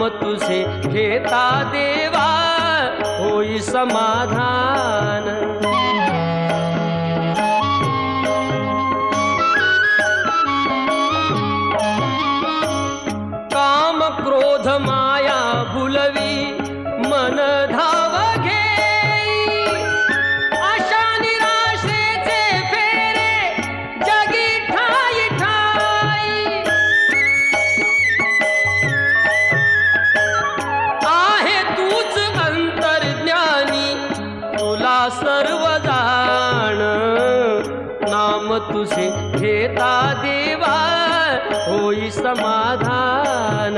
नाम तुझे घेता देवा होई समाधान। काम क्रोध माया भुलवी मन धाव घेई, आशा निराशेचे फेरे जगी ठाई ठाई। आहे तूच अंतर्ज्ञानी तुला सर्व जाण, नाम तुझे घेता देवा होई समाधान।